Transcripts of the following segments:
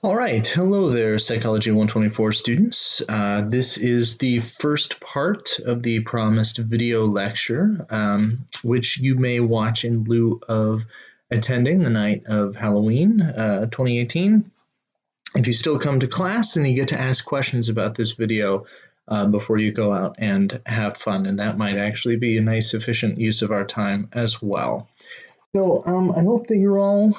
All right, hello there, Psychology 124 students. This is the first part of the promised video lecture, which you may watch in lieu of attending the night of Halloween 2018. If you still come to class, then you get to ask questions about this video before you go out and have fun, and that might actually be a nice, efficient use of our time as well. So I hope that you're all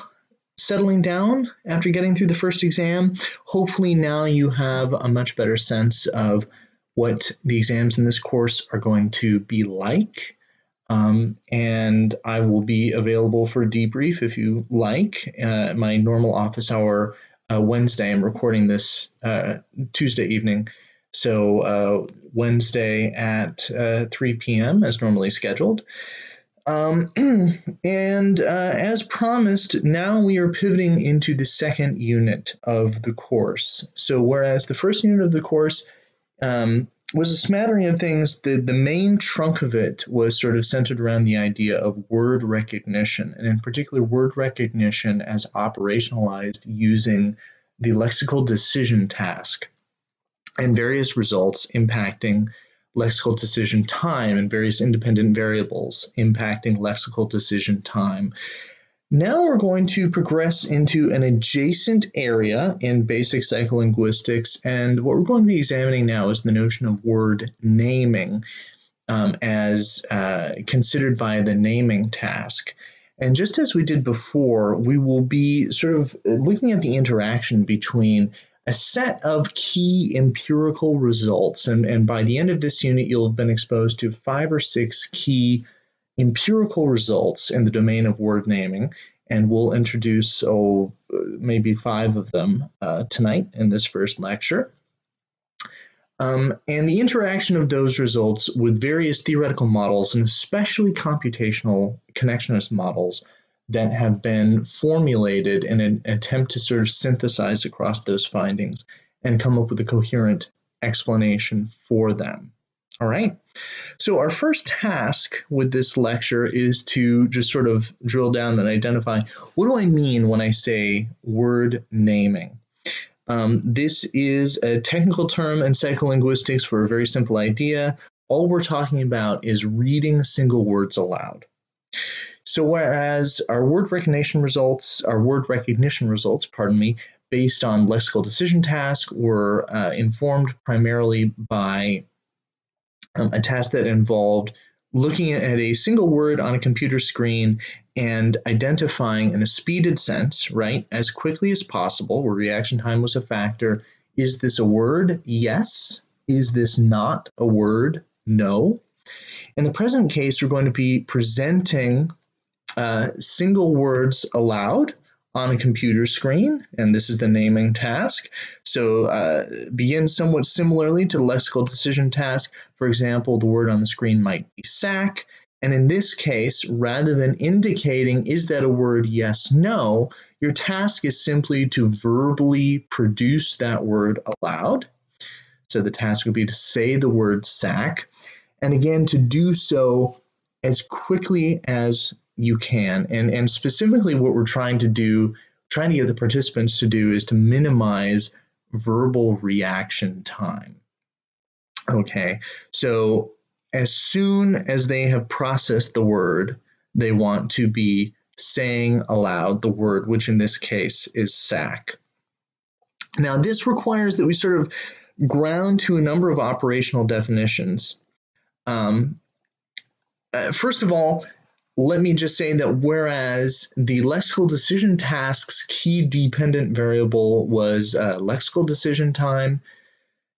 settling down after getting through the first exam. Hopefully now you have a much better sense of what the exams in this course are going to be like. And I will be available for a debrief if you like. My normal office hour Wednesday. I'm recording this Tuesday evening. So Wednesday at 3 p.m. as normally scheduled. As promised, now we are pivoting into the second unit of the course. So whereas the first unit of the course was a smattering of things, the main trunk of it was sort of centered around the idea of word recognition, and in particular word recognition as operationalized using the lexical decision task and various results impacting lexical decision time and various independent variables impacting lexical decision time. Now we're going to progress into an adjacent area in basic psycholinguistics, and what we're going to be examining now is the notion of word naming as considered by the naming task. And just as we did before, we will be sort of looking at the interaction between a set of key empirical results. And by the end of this unit, you'll have been exposed to 5 or 6 key empirical results in the domain of word naming. And we'll introduce, maybe 5 of them tonight in this first lecture. And the interaction of those results with various theoretical models, and especially computational connectionist models, that have been formulated in an attempt to sort of synthesize across those findings and come up with a coherent explanation for them. All right. So our first task with this lecture is to just sort of drill down and identify, what do I mean when I say word naming? This is a technical term in psycholinguistics for a very simple idea. All we're talking about is reading single words aloud. So whereas our word recognition results, based on lexical decision task, were informed primarily by a task that involved looking at a single word on a computer screen and identifying in a speeded sense, right, as quickly as possible, where reaction time was a factor. Is this a word? Yes. Is this not a word? No. In the present case, we're going to be presenting single words aloud on a computer screen, and this is the naming task. So begin somewhat similarly to the lexical decision task. For example, the word on the screen might be sack, and in this case, rather than indicating is that a word, yes, no, your task is simply to verbally produce that word aloud. So the task would be to say the word sack, and again, to do so as quickly as you can. And specifically what we're trying to get the participants to do, is to minimize verbal reaction time. Okay, so as soon as they have processed the word, they want to be saying aloud the word, which in this case is sack. Now this requires that we sort of ground to a number of operational definitions. First of all, let me just say that whereas the lexical decision task's key dependent variable was lexical decision time,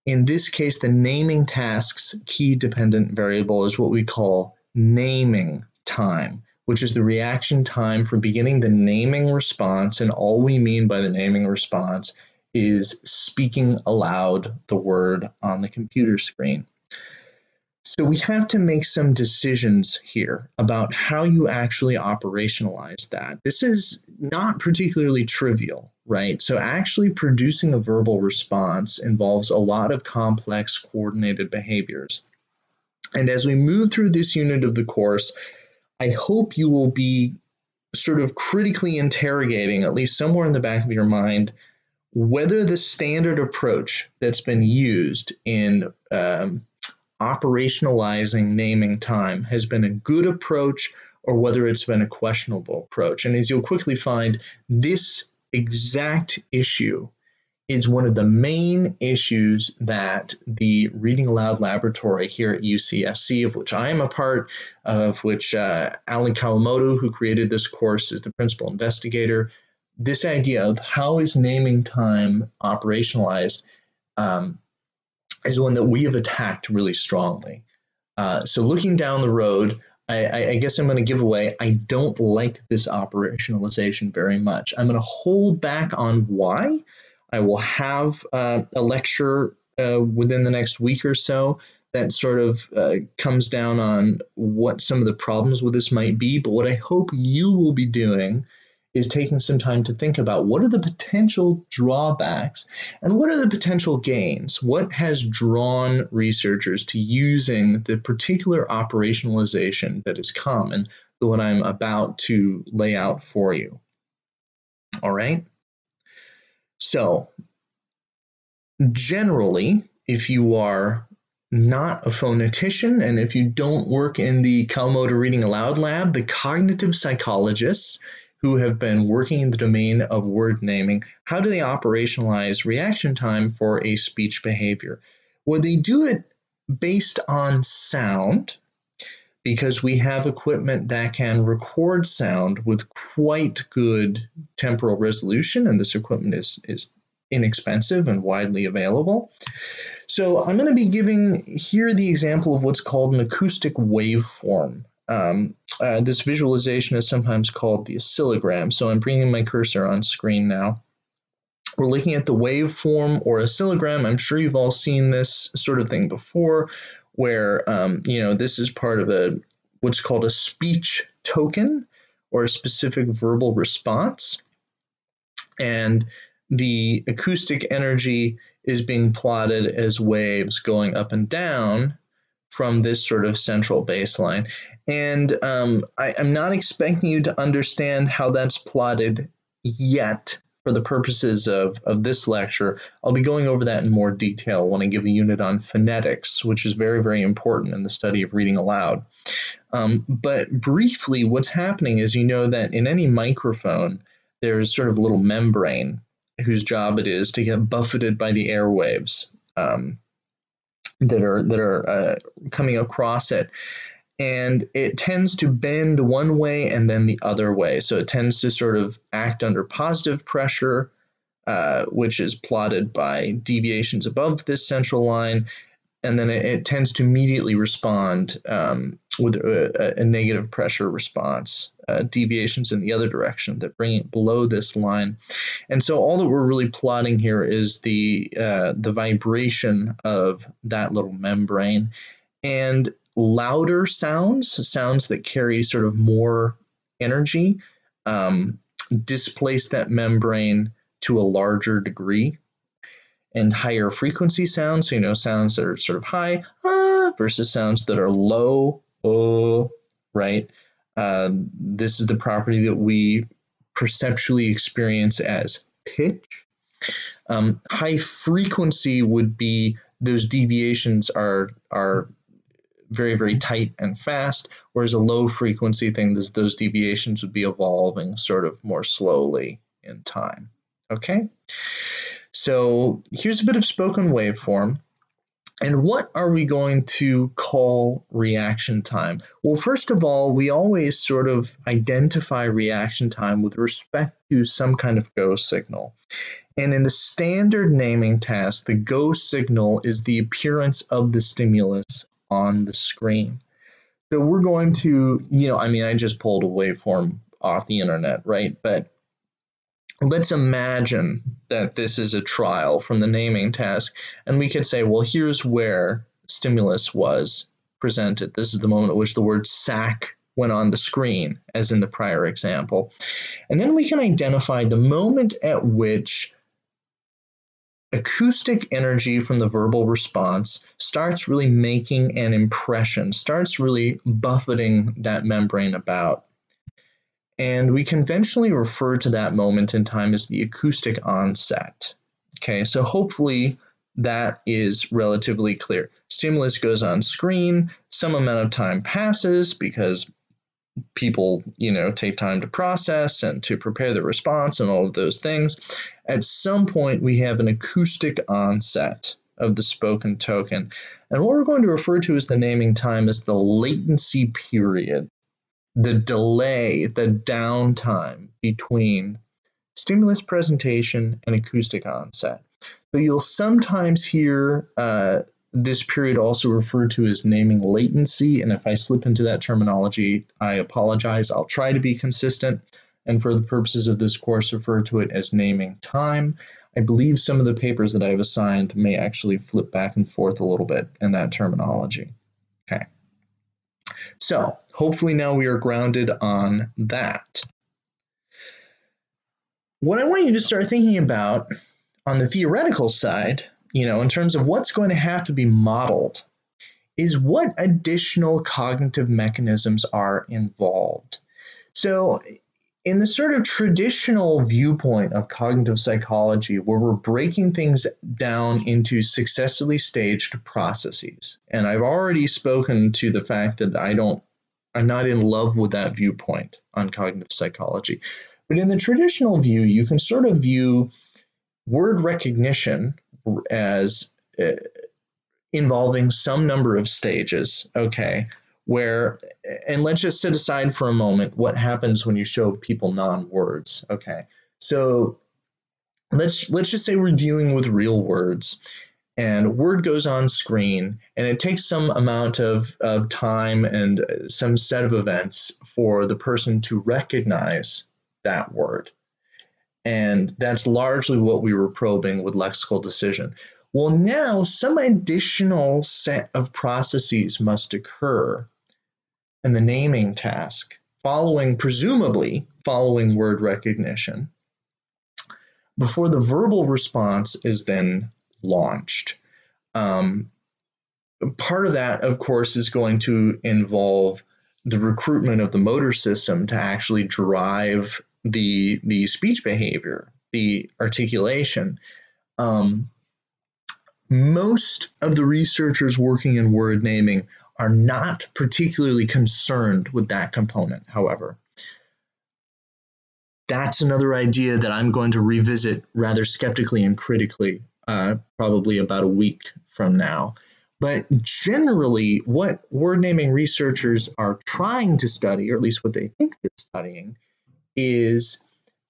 in this case, the naming task's key dependent variable is what we call naming time, which is the reaction time for beginning the naming response. And all we mean by the naming response is speaking aloud the word on the computer screen. So we have to make some decisions here about how you actually operationalize that. This is not particularly trivial, right? So actually producing a verbal response involves a lot of complex coordinated behaviors. And as we move through this unit of the course, I hope you will be sort of critically interrogating, at least somewhere in the back of your mind, whether the standard approach that's been used in operationalizing naming time has been a good approach or whether it's been a questionable approach. And as you'll quickly find, this exact issue is one of the main issues that the Reading Aloud Laboratory here at UCSC, of which I am a part of, which Alan Kawamoto, who created this course, is the principal investigator. This idea of how is naming time operationalized is one that we have attacked really strongly. So looking down the road, I guess I'm going to give away, I don't like this operationalization very much. I'm going to hold back on why. I will have a lecture within the next week or so that sort of comes down on what some of the problems with this might be. But what I hope you will be doing is taking some time to think about what are the potential drawbacks and what are the potential gains? What has drawn researchers to using the particular operationalization that is common to what I'm about to lay out for you? All right. So generally, if you are not a phonetician and if you don't work in the Kawamoto Reading Aloud Lab, the cognitive psychologists who have been working in the domain of word naming, how do they operationalize reaction time for a speech behavior? Well, they do it based on sound, because we have equipment that can record sound with quite good temporal resolution, and this equipment is inexpensive and widely available. So I'm going to be giving here the example of what's called an acoustic waveform. This visualization is sometimes called the oscillogram, so I'm bringing my cursor on screen now. We're looking at the waveform or oscillogram. I'm sure you've all seen this sort of thing before, where this is part of what's called a speech token or a specific verbal response, and the acoustic energy is being plotted as waves going up and down from this sort of central baseline. And I'm not expecting you to understand how that's plotted yet. For the purposes of this lecture, I'll be going over that in more detail when I give a unit on phonetics, which is very, very important in the study of reading aloud. But briefly, what's happening is you know that in any microphone, there's sort of a little membrane whose job it is to get buffeted by the airwaves that are coming across it. And it tends to bend one way and then the other way. So it tends to sort of act under positive pressure, which is plotted by deviations above this central line. And then it tends to immediately respond with a negative pressure response, deviations in the other direction that bring it below this line. And so all that we're really plotting here is the vibration of that little membrane. And louder sounds that carry sort of more energy, displace that membrane to a larger degree. And higher frequency sounds, sounds that are sort of high, versus sounds that are low, right? This is the property that we perceptually experience as pitch. High frequency would be those deviations are very, very tight and fast, whereas a low frequency thing, those deviations would be evolving sort of more slowly in time. Okay? So here's a bit of spoken waveform. And what are we going to call reaction time? Well, first of all, we always sort of identify reaction time with respect to some kind of go signal. And in the standard naming task, the go signal is the appearance of the stimulus on the screen. So we're going to, I just pulled a waveform off the internet, right? But let's imagine that this is a trial from the naming task, and we could say, well, here's where stimulus was presented. This is the moment at which the word sack went on the screen, as in the prior example. And then we can identify the moment at which acoustic energy from the verbal response starts really making an impression, starts really buffeting that membrane about. And we conventionally refer to that moment in time as the acoustic onset. Okay, so hopefully that is relatively clear. Stimulus goes on screen, some amount of time passes because people, take time to process and to prepare the response and all of those things. At some point, we have an acoustic onset of the spoken token. And what we're going to refer to as the naming time is the latency period, the delay, the downtime between stimulus presentation and acoustic onset. But you'll sometimes hear this period also referred to as naming latency. And if I slip into that terminology, I apologize. I'll try to be consistent. And for the purposes of this course, refer to it as naming time. I believe some of the papers that I've assigned may actually flip back and forth a little bit in that terminology. Okay. So hopefully now we are grounded on that. What I want you to start thinking about on the theoretical side, in terms of what's going to have to be modeled, is what additional cognitive mechanisms are involved. So in the sort of traditional viewpoint of cognitive psychology, where we're breaking things down into successively staged processes, and I've already spoken to the fact that I'm not in love with that viewpoint on cognitive psychology. But in the traditional view, you can sort of view word recognition as involving some number of stages, okay, and let's just set aside for a moment what happens when you show people non-words, okay? So let's just say we're dealing with real words, and a word goes on screen, and it takes some amount of time and some set of events for the person to recognize that word. And that's largely what we were probing with lexical decision. Well, now some additional set of processes must occur in the naming task, presumably following word recognition, before the verbal response is then launched. Part of that, of course, is going to involve the recruitment of the motor system to actually drive the speech behavior, the articulation. Most of the researchers working in word naming are not particularly concerned with that component, however. That's another idea that I'm going to revisit rather skeptically and critically, probably about a week from now. But generally, what word naming researchers are trying to study, or at least what they think they're studying, is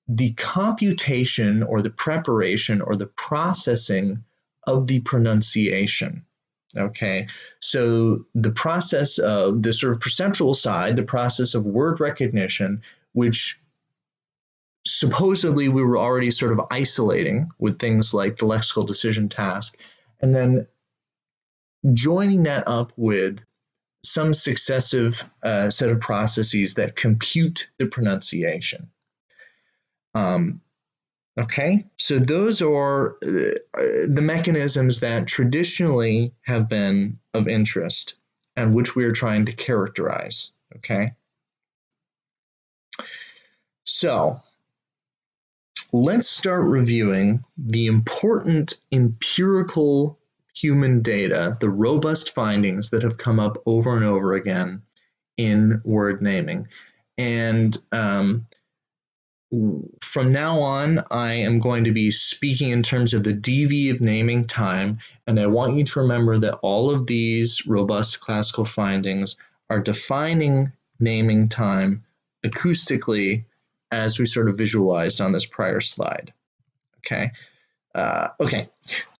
the computation or the preparation or the processing of the pronunciation. Okay, so the process of the sort of perceptual side, the process of word recognition, which supposedly we were already sort of isolating with things like the lexical decision task, and then joining that up with some successive set of processes that compute the pronunciation. Okay, so those are the mechanisms that traditionally have been of interest and which we are trying to characterize. Okay, so let's start reviewing the important empirical human data, the robust findings that have come up over and over again in word naming. And from now on, I am going to be speaking in terms of the DV of naming time, and I want you to remember that all of these robust classical findings are defining naming time acoustically as we sort of visualized on this prior slide. Okay,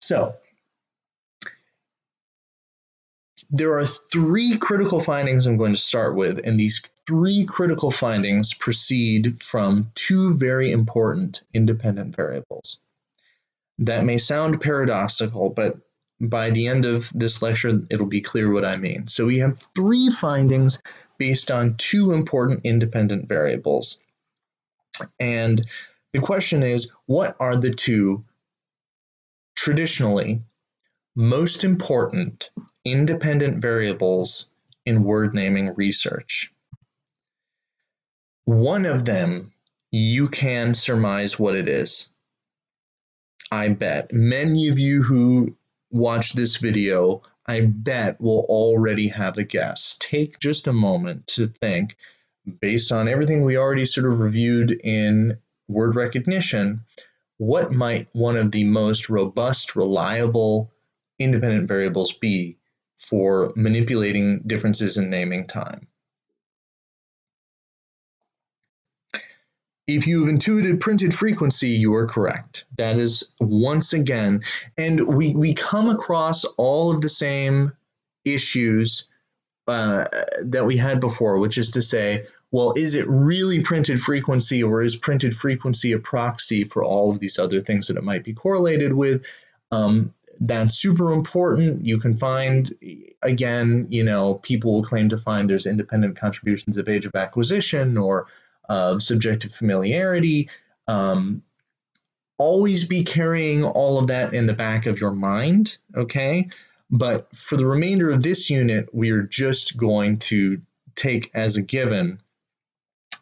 so there are three critical findings I'm going to start with, and these three critical findings proceed from two very important independent variables. That may sound paradoxical, but by the end of this lecture, it'll be clear what I mean. So we have three findings based on two important independent variables. And the question is, what are the two traditionally most important independent variables in word naming research? One of them, you can surmise what it is. I bet many of you who watch this video, I bet will already have a guess. Take just a moment to think, based on everything we already sort of reviewed in word recognition, what might one of the most robust, reliable independent variables be for manipulating differences in naming time? If you've intuited printed frequency, you are correct. That is once again, and we come across all of the same issues that we had before, which is to say, well, is it really printed frequency, or is printed frequency a proxy for all of these other things that it might be correlated with? That's super important. You can find, again, people will claim to find there's independent contributions of age of acquisition or of subjective familiarity. Always be carrying all of that in the back of your mind, okay? But for the remainder of this unit, we are just going to take as a given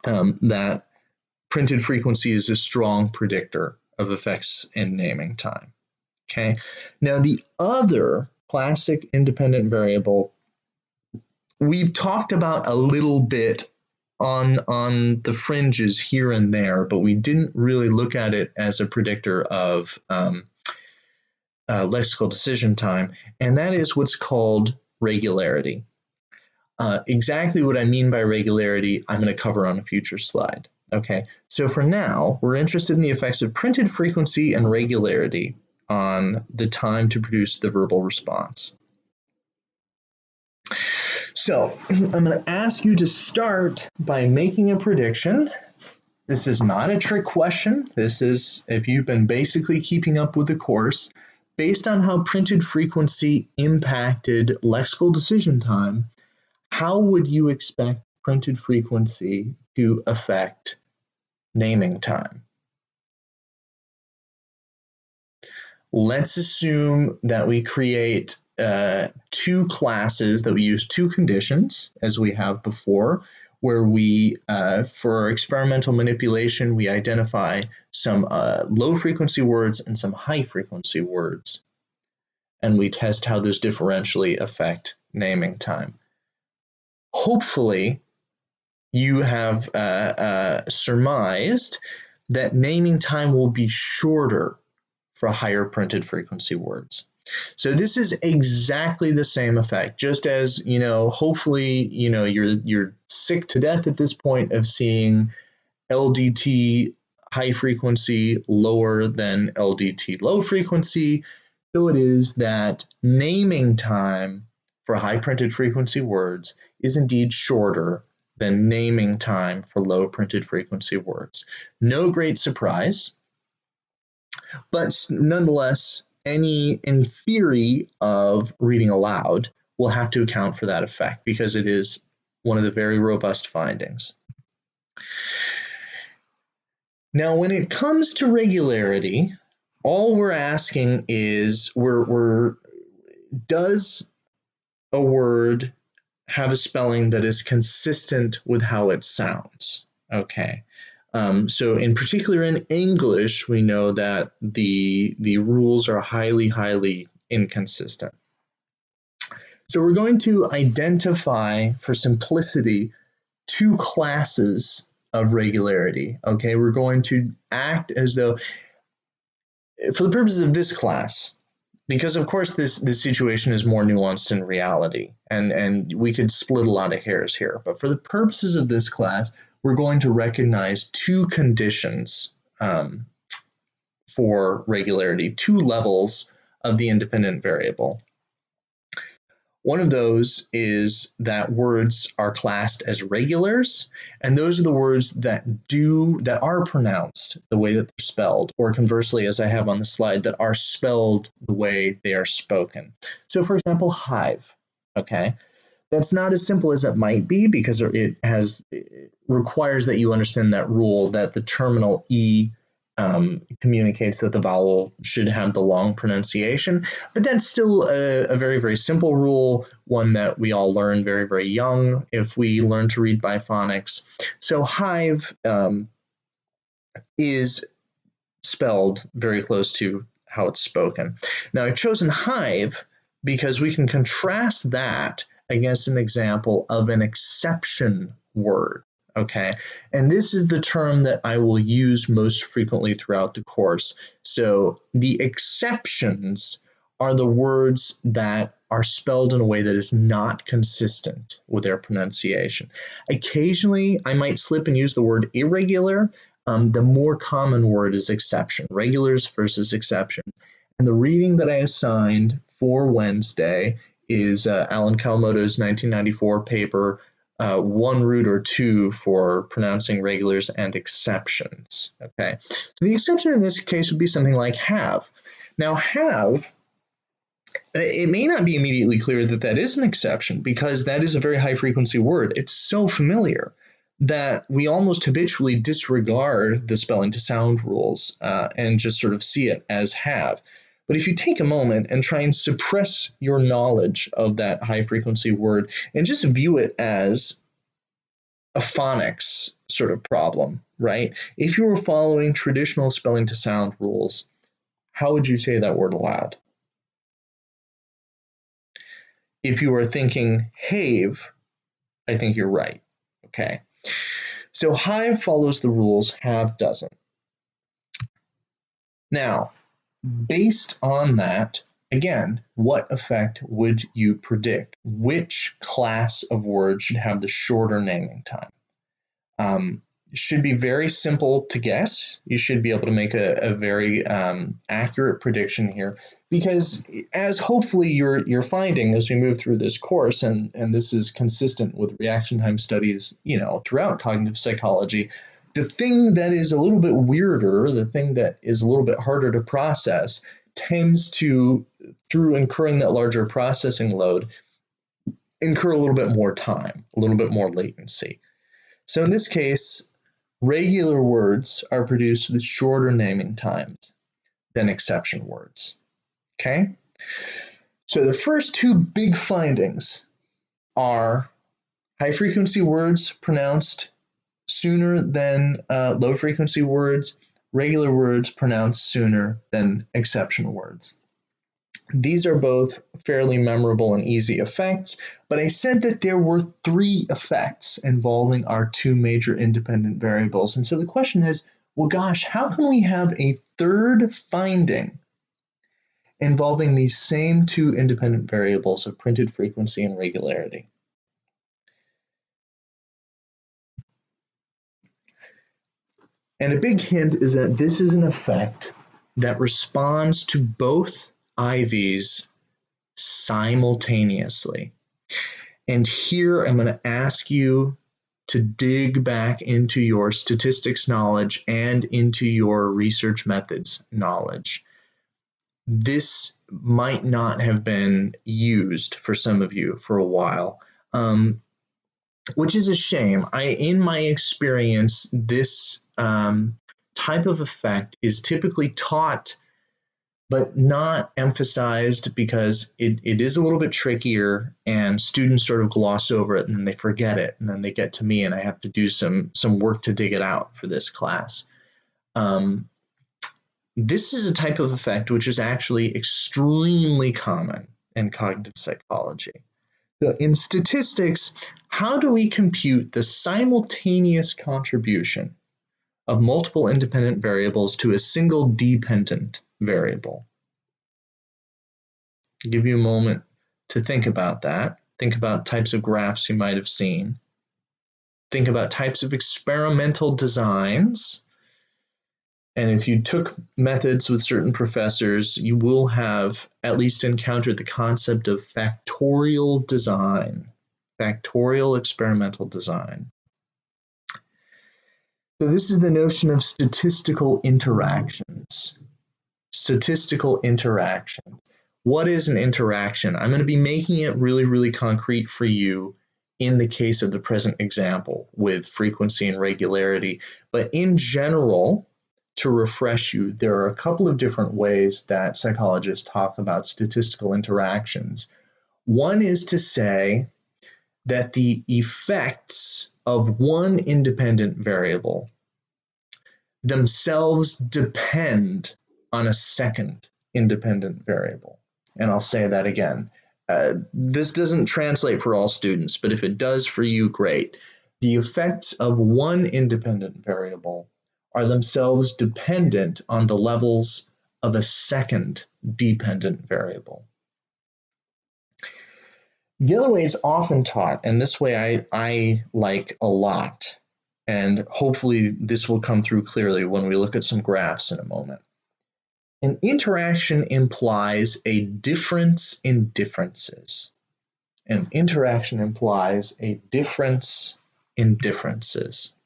that printed frequency is a strong predictor of effects in naming time, okay? Now, the other classic independent variable we've talked about a little bit on the fringes here and there, but we didn't really look at it as a predictor of lexical decision time, and that is what's called regularity. Exactly what I mean by regularity, I'm going to cover on a future slide. Okay, so for now, we're interested in the effects of printed frequency and regularity on the time to produce the verbal response. So I'm going to ask you to start by making a prediction. This is not a trick question. This is, if you've been basically keeping up with the course, based on how printed frequency impacted lexical decision time, how would you expect printed frequency to affect naming time? Let's assume that we create two classes, that we use two conditions as we have before, where we, for our experimental manipulation, we identify some low frequency words and some high frequency words. And we test how those differentially affect naming time. Hopefully, you have surmised that naming time will be shorter for higher printed frequency words. So this is exactly the same effect, just as, hopefully, you're sick to death at this point of seeing LDT high frequency lower than LDT low frequency. So it is that naming time for high printed frequency words is indeed shorter than naming time for low printed frequency words. No great surprise, but nonetheless, any theory of reading aloud will have to account for that effect because it is one of the very robust findings. Now, when it comes to regularity, all we're asking is, does a word have a spelling that is consistent with how it sounds? Okay. So in particular in English, we know that the rules are highly, highly inconsistent. So we're going to identify, for simplicity, two classes of regularity. Okay, we're going to act as though, for the purposes of this class, because of course this situation is more nuanced in reality, and we could split a lot of hairs here, but for the purposes of this class, we're going to recognize two conditions for regularity, two levels of the independent variable. One of those is that words are classed as regulars, and those are the words that are pronounced the way that they're spelled, or conversely, as I have on the slide, that are spelled the way they are spoken. So for example, hive, okay? That's not as simple as it might be because it requires that you understand that rule that the terminal E communicates that the vowel should have the long pronunciation, but that's still a very, very simple rule, one that we all learn very, very young if we learn to read by phonics. So hive is spelled very close to how it's spoken. Now I've chosen hive because we can contrast that against an example of an exception word. Okay, and this is the term that I will use most frequently throughout the course. So the exceptions are the words that are spelled in a way that is not consistent with their pronunciation. Occasionally, I might slip and use the word irregular. The more common word is exception, regulars versus exception. And the reading that I assigned for Wednesday is Alan Kawamoto's 1994 paper, One Root or Two for Pronouncing Regulars and Exceptions. Okay, so the exception in this case would be something like have. Now, have, it may not be immediately clear that that is an exception because that is a very high frequency word. It's so familiar that we almost habitually disregard the spelling to sound rules and just sort of see it as have. But if you take a moment and try and suppress your knowledge of that high frequency word and just view it as a phonics sort of problem, right? If you were following traditional spelling to sound rules, how would you say that word aloud? If you are thinking have, I think you're right. Okay. So hive follows the rules, have doesn't. Now, based on that, again, what effect would you predict? Which class of words should have the shorter naming time? It should be very simple to guess. You should be able to make a very accurate prediction here, because as hopefully you're finding as we move through this course, and this is consistent with reaction time studies, throughout cognitive psychology, the thing that is a little bit weirder, the thing that is a little bit harder to process, tends to, through incurring that larger processing load, incur a little bit more time, a little bit more latency. So in this case, regular words are produced with shorter naming times than exception words. Okay? So the first two big findings are high frequency words pronounced sooner than low frequency words, regular words pronounced sooner than exception words. These are both fairly memorable and easy effects, but I said that there were three effects involving our two major independent variables. And so the question is, well, gosh, how can we have a third finding involving these same two independent variables of printed frequency and regularity? And a big hint is that this is an effect that responds to both IVs simultaneously. And here I'm going to ask you to dig back into your statistics knowledge and into your research methods knowledge. This might not have been used for some of you for a while, which is a shame. In my experience, this type of effect is typically taught but not emphasized because it is a little bit trickier, and students sort of gloss over it and then they forget it, and then they get to me and I have to do some work to dig it out for this class. This is a type of effect which is actually extremely common in cognitive psychology. So in statistics, how do we compute the simultaneous contribution of multiple independent variables to a single dependent variable? I'll give you a moment to think about that. Think about types of graphs you might have seen. Think about types of experimental designs. And if you took methods with certain professors, you will have at least encountered the concept of factorial design, factorial experimental design. So this is the notion of statistical interactions. Statistical interactions. What is an interaction? I'm going to be making it really, really concrete for you in the case of the present example with frequency and regularity. But in general, to refresh you, there are a couple of different ways that psychologists talk about statistical interactions. One is to say that the effects of one independent variable themselves depend on a second independent variable. And I'll say that again. This doesn't translate for all students, but if it does for you, great. The effects of one independent variable are themselves dependent on the levels of a second dependent variable. The other way it's often taught, and this way I like a lot, and hopefully this will come through clearly when we look at some graphs in a moment. An interaction implies a difference in differences. An interaction implies a difference in differences.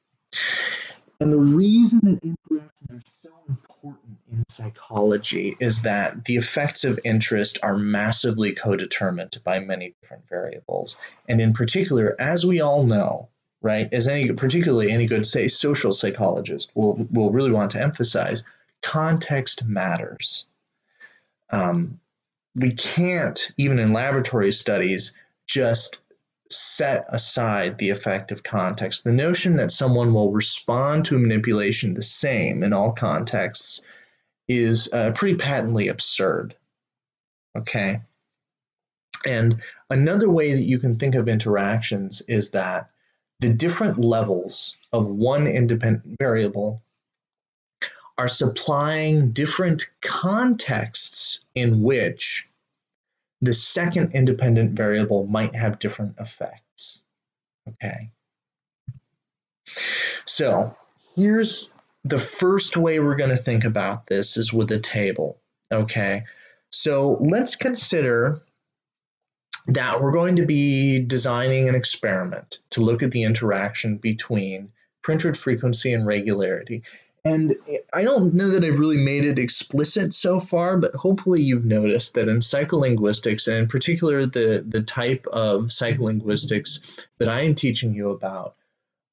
And the reason that interactions are so important in psychology is that the effects of interest are massively co-determined by many different variables. And in particular, as we all know, right, as particularly any good, say, social psychologist will really want to emphasize, context matters. We can't, even in laboratory studies, just set aside the effect of context. The notion that someone will respond to manipulation the same in all contexts is pretty patently absurd. Okay? And another way that you can think of interactions is that the different levels of one independent variable are supplying different contexts in which the second independent variable might have different effects. Okay. So here's the first way we're going to think about this is with a table. Okay. So let's consider that we're going to be designing an experiment to look at the interaction between printed frequency and regularity. And I don't know that I've really made it explicit so far, but hopefully you've noticed that in psycholinguistics, and in particular the type of psycholinguistics that I am teaching you about,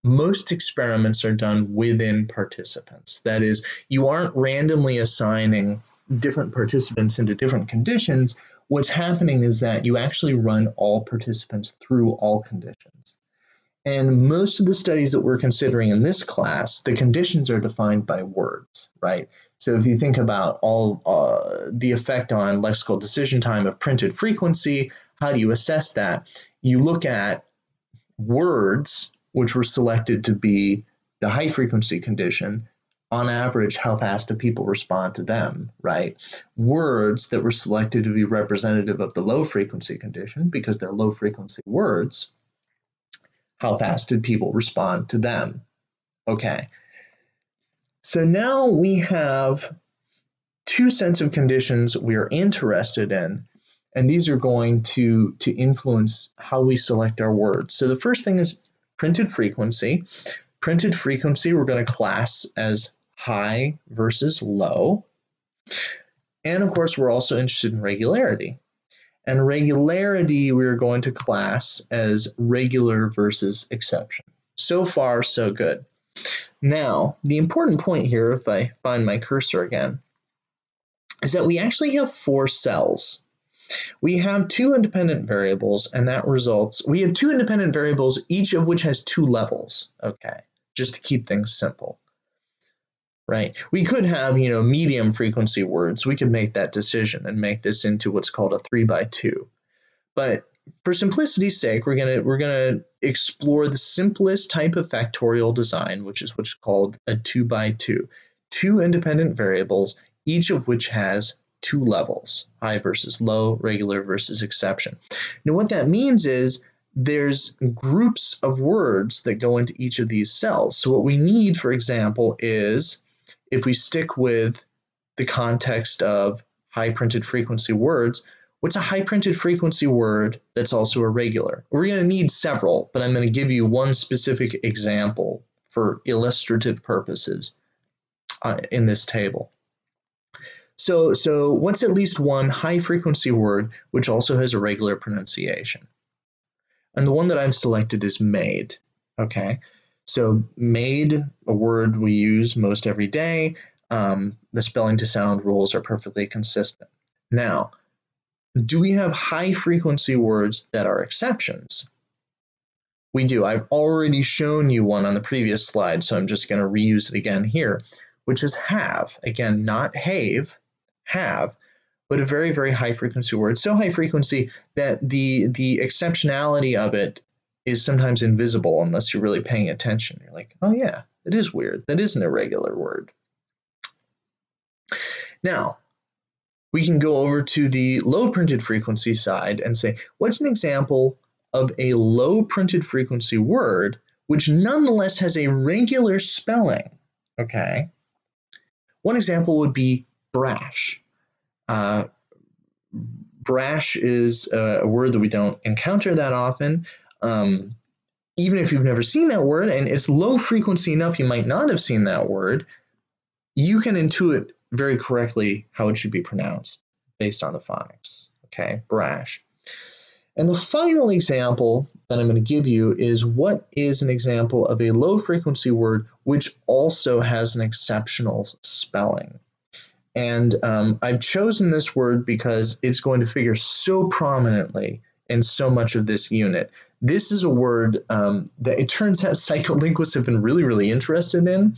most experiments are done within participants. That is, you aren't randomly assigning different participants into different conditions. What's happening is that you actually run all participants through all conditions. And most of the studies that we're considering in this class, the conditions are defined by words, right? So if you think about all the effect on lexical decision time of printed frequency, how do you assess that? You look at words, which were selected to be the high frequency condition. On average, how fast do people respond to them, right? Words that were selected to be representative of the low frequency condition, because they're low frequency words, how fast did people respond to them? Okay. So now we have two sets of conditions we are interested in, and these are going to influence how we select our words. So the first thing is printed frequency. Printed frequency we're going to class as high versus low. And of course, we're also interested in regularity. And regularity we're going to class as regular versus exception. So far, so good. Now, the important point here, if I find my cursor again, is that we actually have 4 cells. We have 2 independent variables, and that results, we have 2 independent variables, each of which has 2 levels, okay, just to keep things simple. Right? We could have, medium frequency words. We could make that decision and make this into what's called a 3x2. But for simplicity's sake, we're gonna explore the simplest type of factorial design, which is what's called a 2x2. 2 independent variables, each of which has 2 levels, high versus low, regular versus exception. Now what that means is there's groups of words that go into each of these cells. So what we need, for example, is if we stick with the context of high printed frequency words, what's a high printed frequency word that's also a regular? We're going to need several, but I'm going to give you one specific example for illustrative purposes in this table. So what's at least one high frequency word which also has a regular pronunciation? And the one that I've selected is made. Okay. So made, a word we use most every day. The spelling to sound rules are perfectly consistent. Now, do we have high frequency words that are exceptions? We do. I've already shown you one on the previous slide, so I'm just going to reuse it again here, which is have. Again, not have, have. but a very, very high frequency word. So high frequency that the exceptionality of it is sometimes invisible unless you're really paying attention. You're like, oh yeah, it is weird. That is an irregular word. Now, we can go over to the low printed frequency side and say, what's an example of a low printed frequency word which nonetheless has a regular spelling? Okay. One example would be brash. Brash is a word that we don't encounter that often. Even if you've never seen that word and it's low frequency enough you might not have seen that word, you can intuit very correctly how it should be pronounced based on the phonics. Okay, brash. And the final example that I'm going to give you is what is an example of a low frequency word which also has an exceptional spelling. And I've chosen this word because it's going to figure so prominently in so much of this unit. This is a word that it turns out psycholinguists have been really, really interested in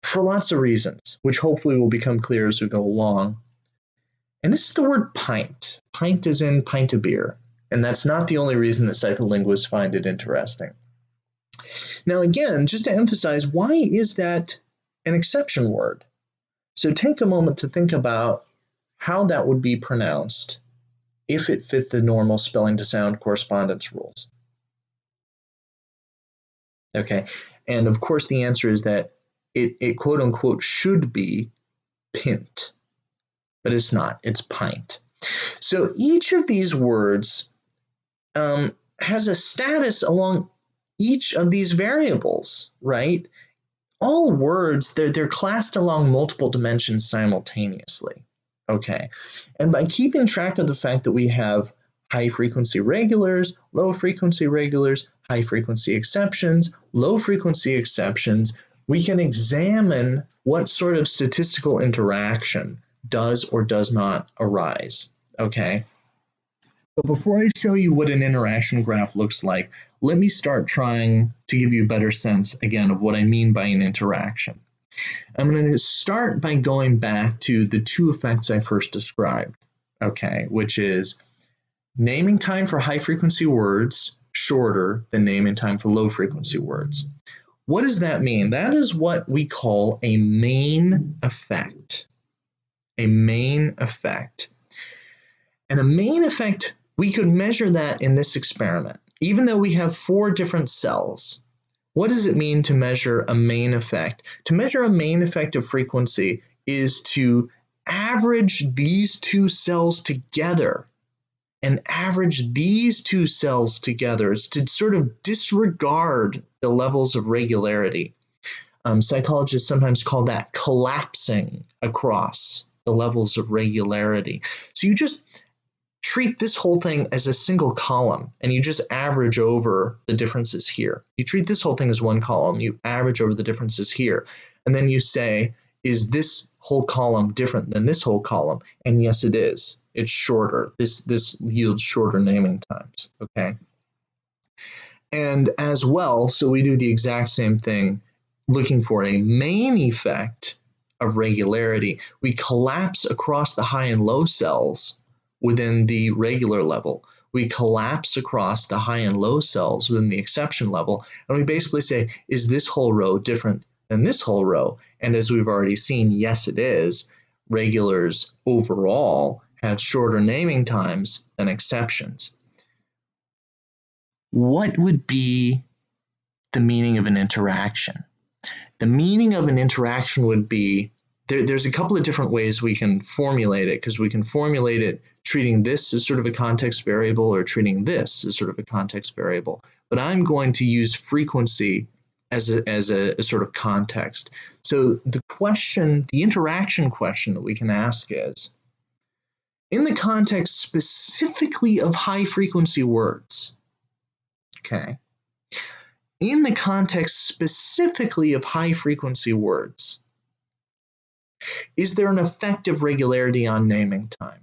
for lots of reasons, which hopefully will become clear as we go along. And this is the word pint. Pint is in pint of beer. And that's not the only reason that psycholinguists find it interesting. Now, again, just to emphasize, why is that an exception word? So take a moment to think about how that would be pronounced if it fit the normal spelling to sound correspondence rules. Okay, and of course the answer is that it quote unquote should be pint, but it's not, it's pint. So each of these words has a status along each of these variables, right? All words, they're classed along multiple dimensions simultaneously, okay? And by keeping track of the fact that we have high frequency regulars, low frequency regulars, high frequency exceptions, low frequency exceptions, we can examine what sort of statistical interaction does or does not arise, okay? But before I show you what an interaction graph looks like, let me start trying to give you a better sense, again, of what I mean by an interaction. I'm going to start by going back to the two effects I first described, okay, which is naming time for high-frequency words shorter than naming time for low-frequency words. What does that mean? That is what we call a main effect. A main effect. And a main effect, we could measure that in this experiment. Even though we have 4 different cells, what does it mean to measure a main effect? To measure a main effect of frequency is to average these 2 cells together and average these 2 cells together. It's to sort of disregard the levels of regularity. Psychologists sometimes call that collapsing across the levels of regularity. So you just treat this whole thing as a single column and you just average over the differences here. You treat this whole thing as one column, you average over the differences here, and then you say, is this whole column different than this whole column? And yes, it is. It's shorter. This yields shorter naming times, okay? And as well, so we do the exact same thing looking for a main effect of regularity. We collapse across the high and low cells within the regular level. We collapse across the high and low cells within the exception level, and we basically say, is this whole row different than this whole row? And as we've already seen, yes, it is. Regulars overall have shorter naming times than exceptions. What would be the meaning of an interaction? The meaning of an interaction would be, there's a couple of different ways we can formulate it, because we can formulate it treating this as sort of a context variable or treating this as sort of a context variable. But I'm going to use frequency as a sort of context. So the question, the interaction question that we can ask is, in the context specifically of high frequency words, okay, in the context specifically of high frequency words, is there an effect of regularity on naming time?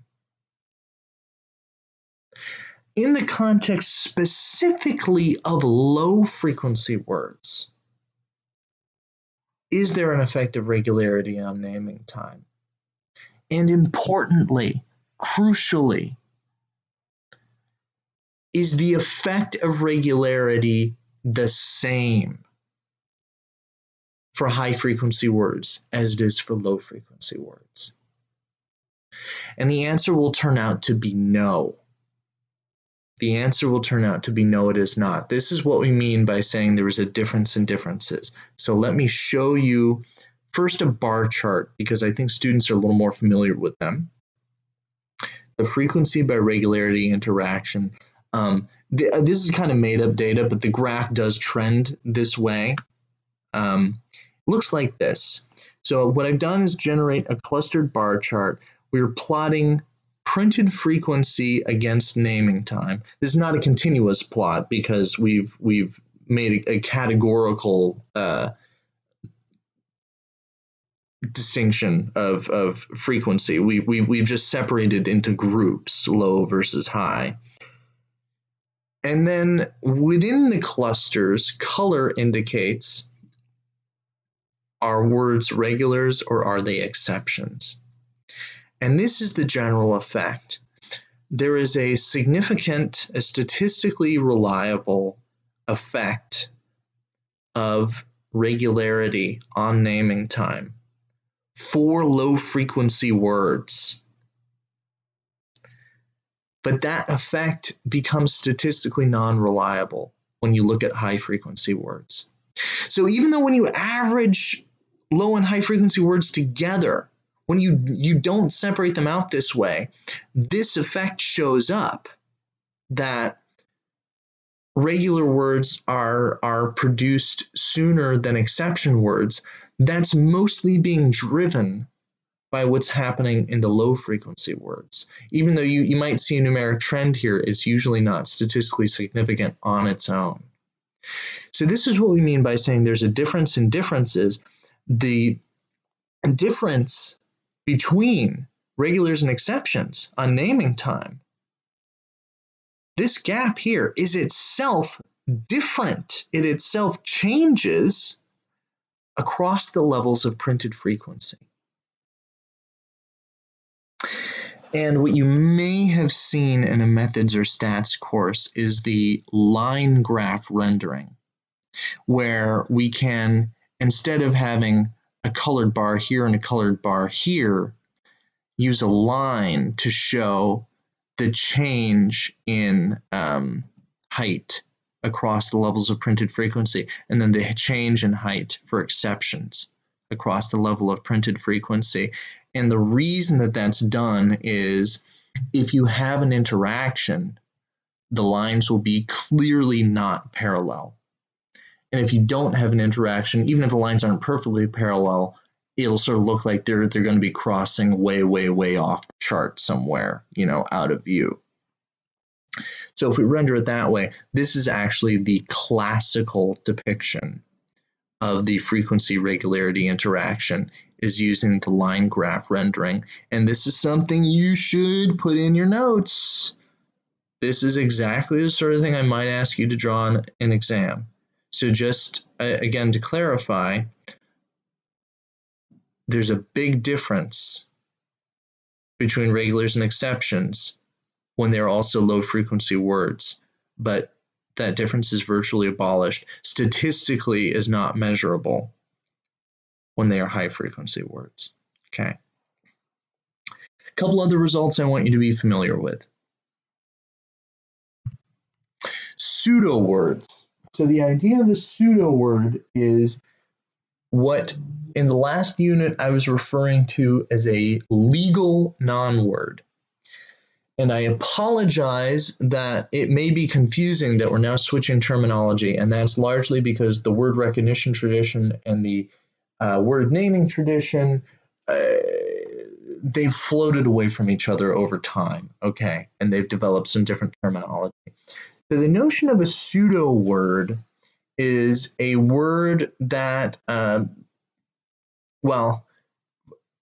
In the context specifically of low frequency words, is there an effect of regularity on naming time? And importantly, crucially, is the effect of regularity the same for high frequency words as it is for low frequency words? And the answer will turn out to be no. The answer will turn out to be no, it is not. This is what we mean by saying there is a difference in differences. So let me show you first a bar chart, because I think students are a little more familiar with them. The frequency by regularity interaction. This is kind of made up data, but the graph does trend this way. Looks like this. So what I've done is generate a clustered bar chart. We're plotting printed frequency against naming time. This is not a continuous plot because we've made a categorical distinction of frequency. We've just separated into groups, low versus high. And then within the clusters, color indicates, are words regulars or are they exceptions? And this is the general effect. There is a significant, a statistically reliable effect of regularity on naming time for low frequency words. But that effect becomes statistically non-reliable when you look at high frequency words. So even though when you average low and high frequency words together, when you don't separate them out this way, this effect shows up that regular words are produced sooner than exception words. That's mostly being driven by what's happening in the low frequency words. Even though you might see a numeric trend here, it's usually not statistically significant on its own. So this is what we mean by saying there's a difference in differences. The difference between regulars and exceptions on naming time, this gap here is itself different. It itself changes across the levels of printed frequency. And what you may have seen in a methods or stats course is the line graph rendering, where we can, instead of having a colored bar here and a colored bar here, use a line to show the change in height across the levels of printed frequency, and then the change in height for exceptions across the level of printed frequency. And the reason that that's done is if you have an interaction, the lines will be clearly not parallel. And if you don't have an interaction, even if the lines aren't perfectly parallel, it'll sort of look like they're going to be crossing way, way, way off the chart somewhere, out of view. So if we render it that way, this is actually the classical depiction of the frequency regularity interaction, is using the line graph rendering. And this is something you should put in your notes. This is exactly the sort of thing I might ask you to draw on an exam. So just, again, to clarify, there's a big difference between regulars and exceptions when they're also low frequency words, but that difference is virtually abolished. Statistically is not measurable when they are high frequency words. Okay. A couple other results I want you to be familiar with. Pseudowords. So the idea of a pseudoword is what in the last unit I was referring to as a legal non-word. And I apologize that it may be confusing that we're now switching terminology, and that's largely because the word recognition tradition and the word naming tradition, they've floated away from each other over time, okay? And they've developed some different terminology. So the notion of a pseudo word is a word that, well,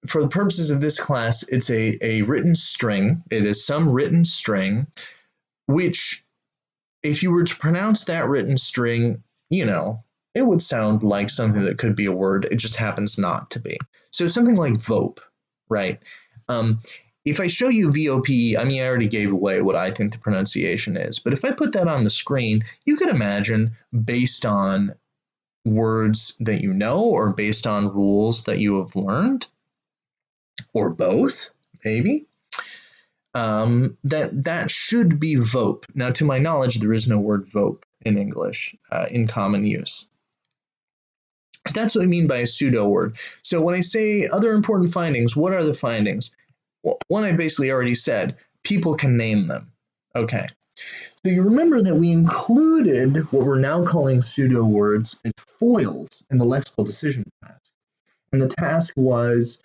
for the purposes of this class, it's a written string. It is some written string, which, if you were to pronounce that written string, it would sound like something that could be a word. It just happens not to be. So something like VOPE, right? If I show you VOPE, I mean, I already gave away what I think the pronunciation is, but if I put that on the screen, you could imagine, based on words that you know or based on rules that you have learned, or both, maybe, that should be VOPE. Now, to my knowledge, there is no word VOPE in English in common use. So that's what I mean by a pseudo word. So when I say other important findings, what are the findings? Well, one I basically already said, people can name them. Okay. So you remember that we included what we're now calling pseudo words as foils in the lexical decision task. And the task was,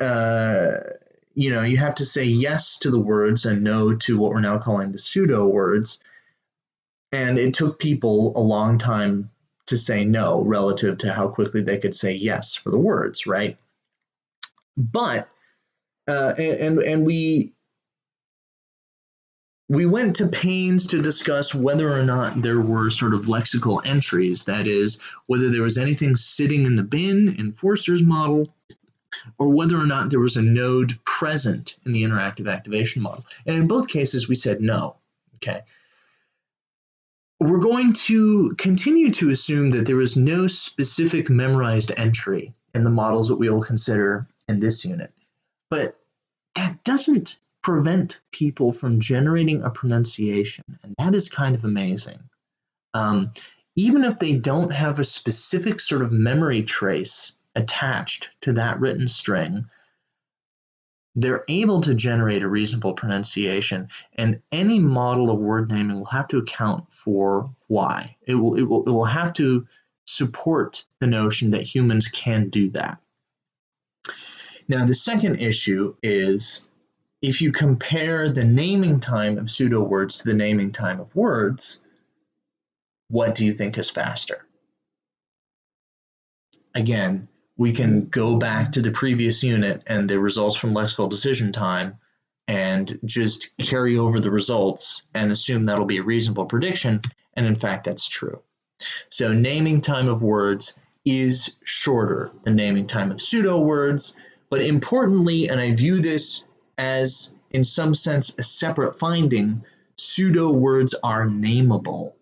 you have to say yes to the words and no to what we're now calling the pseudo words. And it took people a long time to say no relative to how quickly they could say yes for the words, right? But and we went to pains to discuss whether or not there were sort of lexical entries, that is, whether there was anything sitting in the bin in Forster's model, or whether or not there was a node present in the interactive activation model. And in both cases, we said no. Okay. We're going to continue to assume that there is no specific memorized entry in the models that we will consider in this unit. But that doesn't prevent people from generating a pronunciation, and that is kind of amazing. Even if they don't have a specific sort of memory trace attached to that written string, they're able to generate a reasonable pronunciation, and any model of word naming will have to account for why. It will have to support the notion that humans can do that. Now, the second issue is, if you compare the naming time of pseudo words to the naming time of words, what do you think is faster? Again, we can go back to the previous unit and the results from lexical decision time and just carry over the results and assume that'll be a reasonable prediction, and in fact, that's true. So naming time of words is shorter than naming time of pseudo words, but importantly, and I view this as, in some sense, a separate finding, pseudo words are nameable,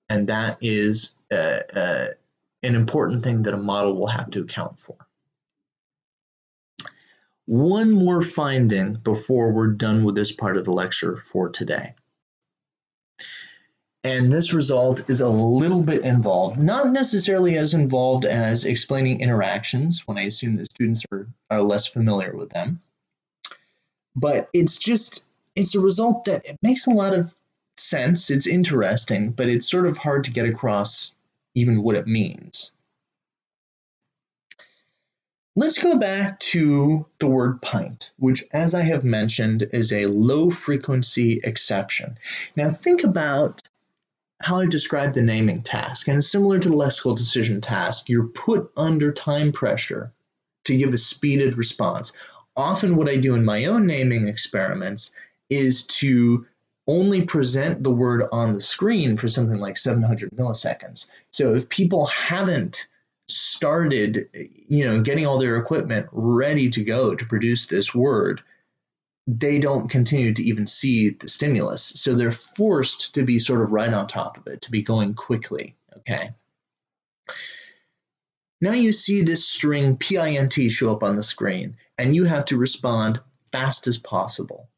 and that is an important thing that a model will have to account for. One more finding before we're done with this part of the lecture for today. And this result is a little bit involved, not necessarily as involved as explaining interactions, when I assume that students are less familiar with them. But it's a result that it makes a lot of sense, it's interesting, but it's sort of hard to get across even what it means. Let's go back to the word pint, which, as I have mentioned, is a low-frequency exception. Now think about how I described the naming task, and similar to the lexical decision task, you're put under time pressure to give a speeded response. Often what I do in my own naming experiments is to only present the word on the screen for something like 700 milliseconds. So if people haven't started, getting all their equipment ready to go to produce this word, they don't continue to even see the stimulus. So they're forced to be sort of right on top of it, to be going quickly, okay? Now you see this string PINT show up on the screen, and you have to respond fast as possible.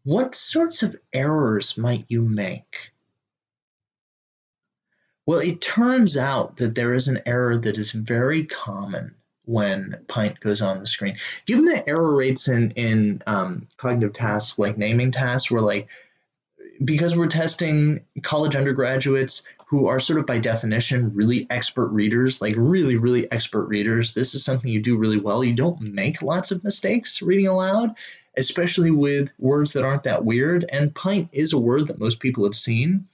What sorts of errors might you make? Well, it turns out that there is an error that is very common when pint goes on the screen. Given the error rates in cognitive tasks like naming tasks, because we're testing college undergraduates who are sort of by definition really expert readers, like really, really expert readers, this is something you do really well. You don't make lots of mistakes reading aloud, especially with words that aren't that weird. And pint is a word that most people have seen.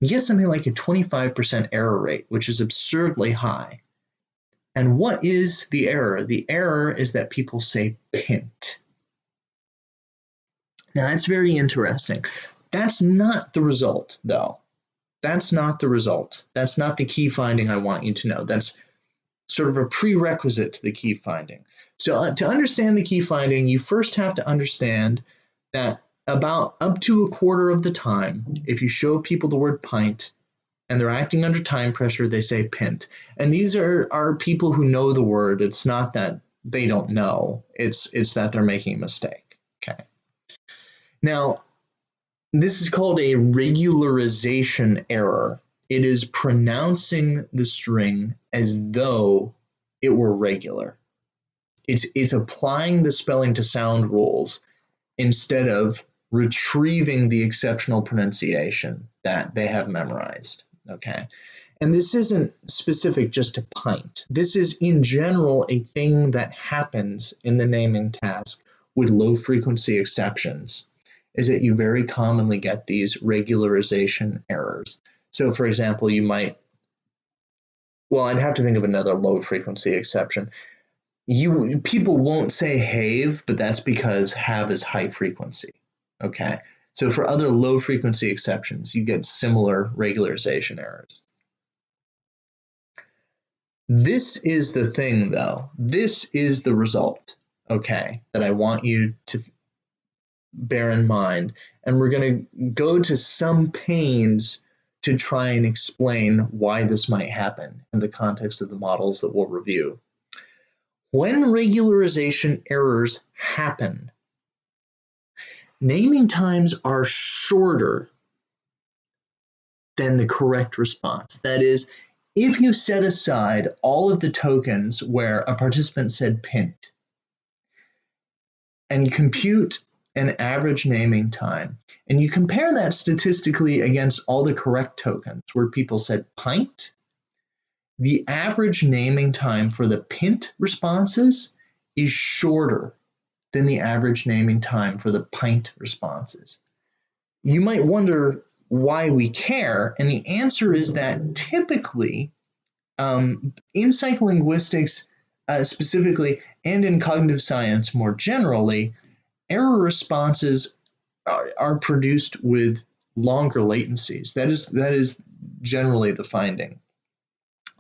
You get something like a 25% error rate, which is absurdly high. And what is the error? The error is that people say pint. Now, that's very interesting. That's not the result, though. That's not the result. That's not the key finding I want you to know. That's sort of a prerequisite to the key finding. So to understand the key finding, you first have to understand that about up to a quarter of the time, if you show people the word pint and they're acting under time pressure, they say pint. And these are people who know the word. It's not that they don't know. It's that they're making a mistake. Okay. Now, this is called a regularization error. It is pronouncing the string as though it were regular. It's applying the spelling to sound rules instead of retrieving the exceptional pronunciation that they have memorized. Okay. And this isn't specific just to pint. This is in general a thing that happens in the naming task with low frequency exceptions, is that you very commonly get these regularization errors. So for example, you might, well, I'd have to think of another low frequency exception. People won't say have, but that's because have is high frequency. Okay. So for other low frequency exceptions, you get similar regularization errors. This is the thing though. This is the result, okay, that I want you to bear in mind. And we're going to go to some pains to try and explain why this might happen in the context of the models that we'll review. When regularization errors happen, naming times are shorter than the correct response. That is, if you set aside all of the tokens where a participant said pint and compute an average naming time, and you compare that statistically against all the correct tokens where people said pint, the average naming time for the pint responses is shorter than the average naming time for the pint responses. You might wonder why we care, and the answer is that typically in psycholinguistics specifically, and in cognitive science more generally, error responses are produced with longer latencies. That is generally the finding,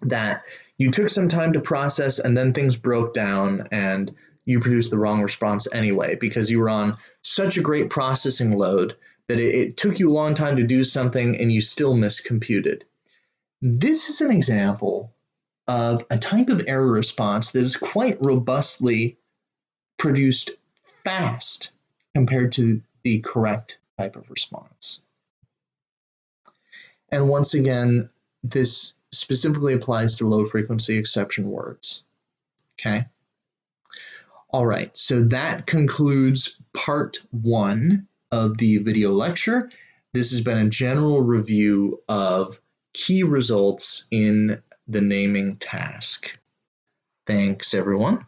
that you took some time to process and then things broke down and you produced the wrong response anyway because you were on such a great processing load that it took you a long time to do something and you still miscomputed. This is an example of a type of error response that is quite robustly produced fast compared to the correct type of response. And once again, this specifically applies to low frequency exception words. Okay. All right, so that concludes part 1 of the video lecture. This has been a general review of key results in the naming task. Thanks, everyone.